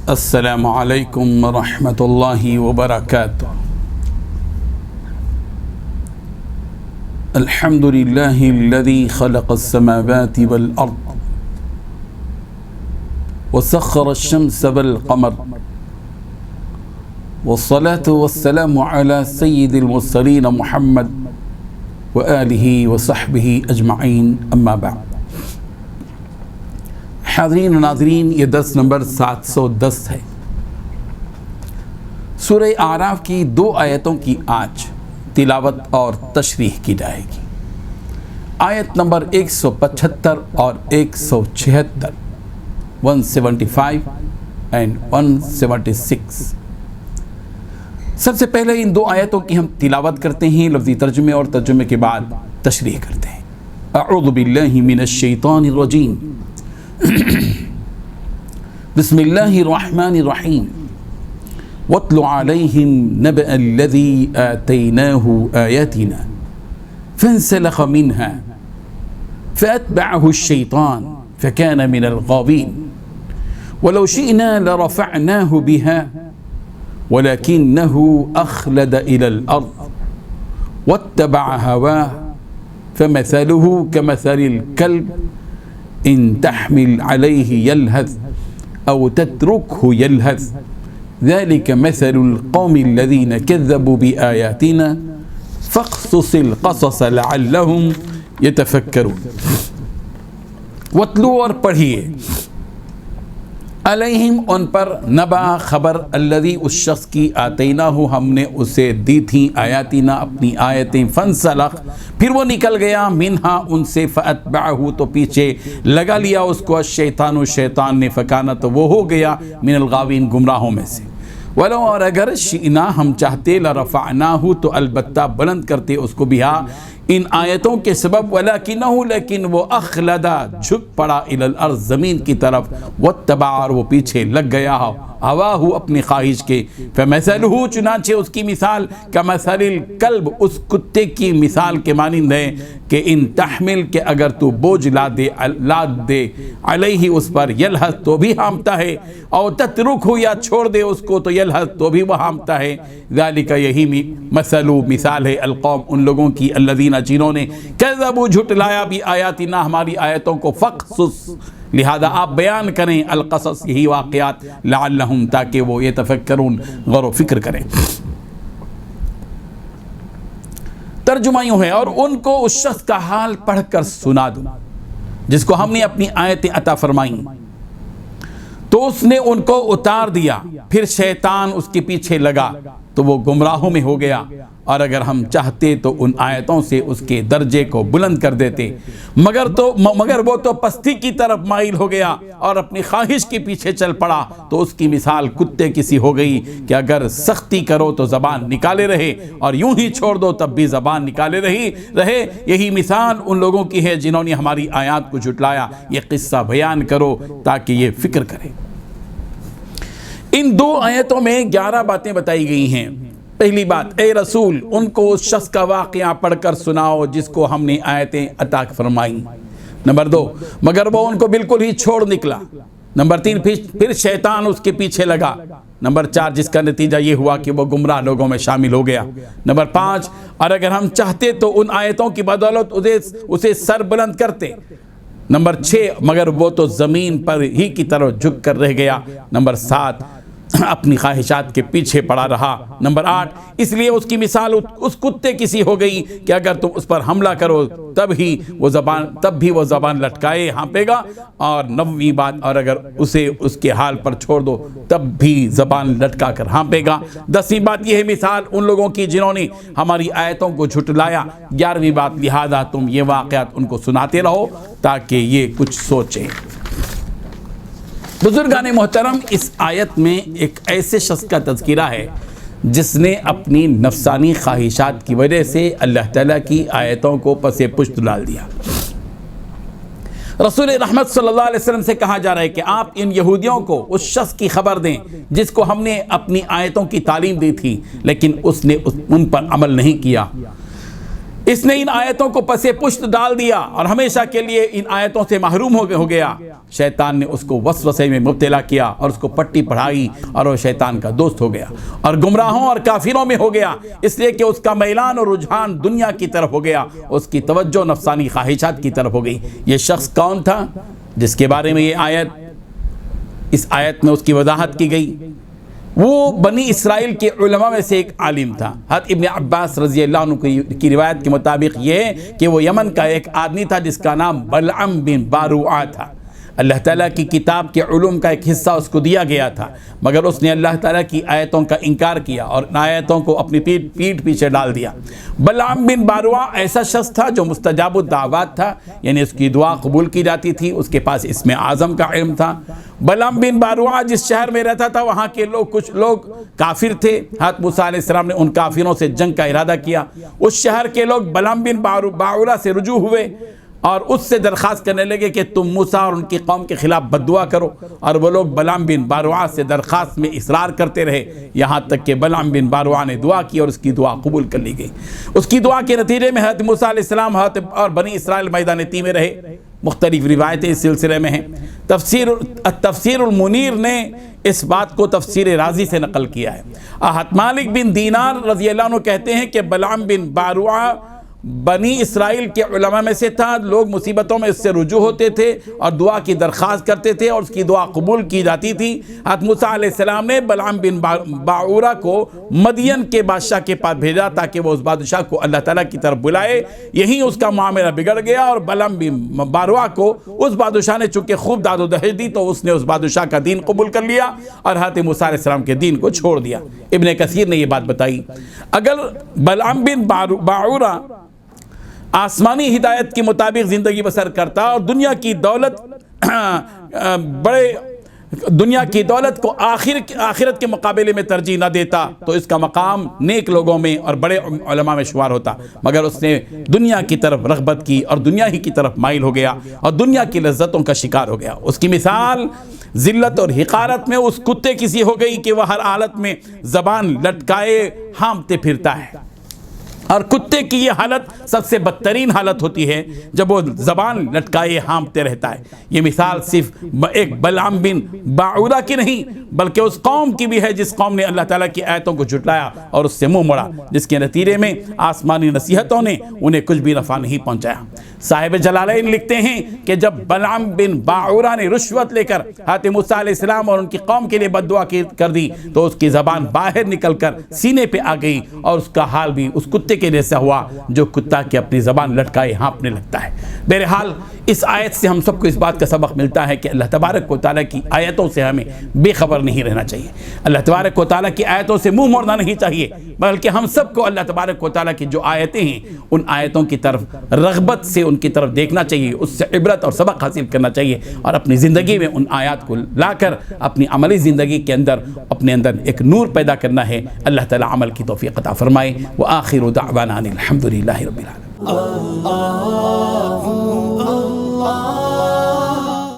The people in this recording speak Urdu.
السلام علیکم ورحمۃ اللہ وبرکاتہ۔ الحمد للہ الذی خلق السماوات والارض وسخر الشمس والقمر والصلاة والسلام على سید المرسلین محمد وآلہ وصحبہ اجمعین، اما بعد۔ حاضرین و ناظرین، یہ درس نمبر 710 ہے۔ سورہ اعراف کی 2 آیتوں کی آج تلاوت اور تشریح کی جائے گی۔ آیت نمبر 175 اور 176، 175 اینڈ 176۔ سب سے پہلے ان 2 آیتوں کی ہم تلاوت کرتے ہیں، لفظی ترجمے اور ترجمے کے بعد تشریح کرتے ہیں۔ اعوذ باللہ من الشیطان الرجیم، بسم اللہ الرحمن الرحیم۔ وَاتْلُ عَلَيْهِمْ نَبَأَ الَّذِي آتَيْنَاهُ آيَاتِنَا فَانْسَلَخَ مِنْهَا فَأَتْبَعَهُ الشَّيْطَانُ فَكَانَ مِنَ الْغَاوِينَ وَلَوْ شِئْنَا لَرَفَعْنَاهُ بِهَا وَلَكِنَّهُ أَخْلَدَ إِلَى الْأَرْضِ وَاتَّبَعَ هَوَاهُ فَمَثَلُهُ كَمَثَلِ الْكَلْبِ إن تحمل عليه يلهث أو تتركه يلهث ذلك مثل القوم الذين كذبوا بآياتنا فاقصص القصص لعلهم يتفكرون۔ وَاتْلُوا، اور پڑھیے، علیہم، ان پر، نبا، خبر، الذی، اس شخص کی، آتیناہ، ہم نے اسے دی تھیں، آیاتنا، اپنی آیتیں، فانسلخ، پھر وہ نکل گیا، منہا، ان سے، فاتبعہ، تو پیچھے لگا لیا اس کو، الشیطان، شیطان نے، فکانا، تو وہ ہو گیا، من الغاوین، گمراہوں میں سے۔ ولو، اور اگر، شئنا، ہم چاہتے، لرفعناہ، تو البتہ بلند کرتے اس کو، بہا، ان آیتوں کے سبب، ولکنہ، لیکن وہ، اخلدا، جھک پڑا، الی الارض، زمین کی طرف، واتبع، اور وہ پیچھے لگ گیا، ہواہ، اپنی خواہش کے، فمثلہ، چنانچہ اس کی مثال، کمثل الکلب، اس کتے کی مثال کے مانند ہے، کہ ان تحمل، کہ اگر تو بوجھ لاد دے، علیہ، اس پر، یلہث، تو بھی ہامتا ہے، او تترکہ، یا چھوڑ دے اس کو، تو یلہث، تو بھی وہ ہامتا ہے، ذالک، یہی مثال ہے، القوم، ان لوگوں کی، الذین، جنہوں نے، کذبوا، جھٹلایا، بھی آیاتنا، ہماری آیتوں کو، فقصص، لہذا آپ بیان کریں، القصص، یہی واقعات، لعلہم، تاکہ وہ یتفکرون، غور و فکر کریں۔ ترجمہ یوں ہے، اور ان کو اس شخص کا حال پڑھ کر سنا دو جس کو ہم نے اپنی آیتیں عطا فرمائیں، تو اس نے ان کو اتار دیا، پھر شیطان اس کے پیچھے لگا، تو وہ گمراہوں میں ہو گیا، اور اگر ہم چاہتے تو ان آیتوں سے اس کے درجے کو بلند کر دیتے، مگر وہ تو پستی کی طرف مائل ہو گیا اور اپنی خواہش کے پیچھے چل پڑا، تو اس کی مثال کتے کسی ہو گئی، کہ اگر سختی کرو تو زبان نکالے رہے، اور یوں ہی چھوڑ دو تب بھی زبان نکالے رہے۔ یہی مثال ان لوگوں کی ہے جنہوں نے ہماری آیات کو جھٹلایا۔ یہ قصہ بیان کرو تاکہ یہ فکر کریں۔ ان 2 آیتوں میں 11 باتیں بتائی گئی ہیں۔ پہلی بات، اے رسول، ان کو اس شخص کا واقعہ پڑھ کر سناؤ جس کو ہم نے آیتیں عطا فرمائیں۔ نمبر 2، مگر وہ ان کو بالکل ہی چھوڑ نکلا۔ نمبر 3، پھر شیطان اس کے پیچھے لگا۔ نمبر 4، جس کا نتیجہ یہ ہوا کہ وہ گمراہ لوگوں میں شامل ہو گیا۔ نمبر 5، اور اگر ہم چاہتے تو ان آیتوں کی بدولت اسے سر بلند کرتے۔ نمبر 6، مگر وہ تو زمین پر ہی کی طرف جھک کر رہ گیا۔ نمبر 7، اپنی خواہشات کے پیچھے پڑا رہا۔ نمبر 8، اس لیے اس کی مثال اس کتے کسی ہو گئی، کہ اگر تم اس پر حملہ کرو تب بھی وہ زبان لٹکائے ہانپے گا۔ اور 9ویں بات، اور اگر اسے اس کے حال پر چھوڑ دو تب بھی زبان لٹکا کر ہانپے گا۔ 10ویں بات، یہ ہے مثال ان لوگوں کی جنہوں نے ہماری آیتوں کو جھٹلایا۔ 11ویں بات، لہذا تم یہ واقعات ان کو سناتے رہو تاکہ یہ کچھ سوچیں۔ بزرگان محترم، اس آیت میں ایک ایسے شخص کا تذکرہ ہے جس نے اپنی نفسانی خواہشات کی وجہ سے اللہ تعالیٰ کی آیتوں کو پس پشت ڈال دیا۔ رسول رحمت صلی اللہ علیہ وسلم سے کہا جا رہا ہے کہ آپ ان یہودیوں کو اس شخص کی خبر دیں جس کو ہم نے اپنی آیتوں کی تعلیم دی تھی لیکن اس نے ان پر عمل نہیں کیا۔ اس نے ان آیتوں کو پس پشت ڈال دیا اور ہمیشہ کے لیے ان آیتوں سے محروم ہو گیا۔ شیطان نے اس کو وسوسے میں مبتلا کیا اور اس کو پٹی پڑھائی اور وہ شیطان کا دوست ہو گیا اور گمراہوں اور کافروں میں ہو گیا، اس لیے کہ اس کا میلان اور رجحان دنیا کی طرف ہو گیا، اس کی توجہ نفسانی خواہشات کی طرف ہو گئی۔ یہ شخص کون تھا جس کے بارے میں اس آیت میں اس کی وضاحت کی گئی؟ وہ بنی اسرائیل کے علماء میں سے ایک عالم تھا۔ حضرت ابن عباس رضی اللہ عنہ کی روایت کے مطابق یہ کہ وہ یمن کا ایک آدمی تھا جس کا نام بلعم بن باروعہ تھا۔ اللہ تعالیٰ کی کتاب کے علوم کا ایک حصہ اس کو دیا گیا تھا، مگر اس نے اللہ تعالیٰ کی آیتوں کا انکار کیا اور آیتوں کو اپنی پیٹھ پیچھے ڈال دیا۔ بلعم بن باروعہ ایسا شخص تھا جو مستجاب الدعوات تھا، یعنی اس کی دعا قبول کی جاتی تھی، اس کے پاس اسم اعظم کا علم تھا۔ بلعم بن باروعہ جس شہر میں رہتا تھا وہاں کے کچھ لوگ کافر تھے۔ حضرت موسیٰ علیہ السلام نے ان کافروں سے جنگ کا ارادہ کیا۔ اس شہر کے لوگ بلعم بن باروعہ سے رجوع ہوئے اور اس سے درخواست کرنے لگے کہ تم موسیٰ اور ان کی قوم کے خلاف بد دعا کرو، اور وہ لوگ بلعم بن باروعہ سے درخواست میں اصرار کرتے رہے، یہاں تک کہ بلعم بن باروعہ نے دعا کی اور اس کی دعا قبول کر لی گئی۔ اس کی دعا کے نتیجے میں حضرت موسیٰ علیہ السلام اور بنی اسرائیل میدان طی میں رہے۔ مختلف روایتیں اس سلسلے میں ہیں۔ تفسیر المنیر نے اس بات کو تفسیر رازی سے نقل کیا ہے۔ حضرت مالک بن دینار رضی اللہ عنہ کہتے ہیں کہ بلعم بن باروعہ بنی اسرائیل کے علماء میں سے تھا، لوگ مصیبتوں میں اس سے رجوع ہوتے تھے اور دعا کی درخواست کرتے تھے اور اس کی دعا قبول کی جاتی تھی۔ حضرت موسیٰ علیہ السلام نے بلعم بن باعورہ کو مدین کے بادشاہ کے پاس بھیجا تاکہ وہ اس بادشاہ کو اللہ تعالیٰ کی طرف بلائے۔ یہیں اس کا معاملہ بگڑ گیا اور بلعم بن باعورہ کو اس بادشاہ نے چونکہ خوب داد و دہیج دی تو اس نے اس بادشاہ کا دین قبول کر لیا اور حضرت موسیٰ علیہ السلام کے دین کو چھوڑ دیا۔ ابن کثیر نے یہ بات بتائی، اگر بلعم بن باعورہ آسمانی ہدایت کے مطابق زندگی بسر کرتا اور دنیا کی دولت کو آخرت کے مقابلے میں ترجیح نہ دیتا تو اس کا مقام نیک لوگوں میں اور بڑے علماء میں شمار ہوتا، مگر اس نے دنیا کی طرف رغبت کی اور دنیا ہی کی طرف مائل ہو گیا اور دنیا کی لذتوں کا شکار ہو گیا۔ اس کی مثال ذلت اور حقارت میں اس کتے کی سی ہو گئی کہ وہ ہر حالت میں زبان لٹکائے ہانپتے پھرتا ہے، اور کتے کی یہ حالت سب سے بدترین حالت ہوتی ہے جب وہ زبان لٹکائے ہانپتے رہتا ہے۔ یہ مثال صرف ایک بلعم بن باعورہ کی نہیں بلکہ اس قوم کی بھی ہے جس قوم نے اللہ تعالیٰ کی آیتوں کو جھٹلایا اور اس سے منہ موڑا، جس کے نتیجے میں آسمانی نصیحتوں نے انہیں کچھ بھی نفع نہیں پہنچایا۔ صاحب جلالین لکھتے ہیں کہ جب بلعم بن باعورہ نے رشوت لے کر حضرت موسیٰ علیہ السلام اور ان کی قوم کے لیے بد دعا کر دی تو اس کی زبان باہر نکل کر سینے پہ آ گئی اور اس کا حال بھی اس کتے کے جیسا ہوا جو کتا کی اپنی زبان لٹکائے ہانپنے لگتا ہے۔ بہرحال اس آیت سے ہم سب کو اس بات کا سبق ملتا ہے کہ اللہ تبارک و تعالیٰ کی آیتوں سے ہمیں بے خبر نہیں رہنا چاہیے، اللہ تبارک و تعالیٰ کی آیتوں سے منہ موڑنا نہیں چاہیے، بلکہ ہم سب کو اللہ تبارک و تعالیٰ کی جو آیتیں ہیں ان آیتوں کی طرف رغبت سے ان کی طرف دیکھنا چاہیے، اس سے عبرت اور سبق حاصل کرنا چاہیے اور اپنی زندگی میں ان آیات کو لا کر اپنی عملی زندگی کے اندر اپنے اندر ایک نور پیدا کرنا ہے۔ اللہ تعالیٰ عمل کی توفیق عطا فرمائے۔ وآخر دعوانا الحمدللہ رب العالمین۔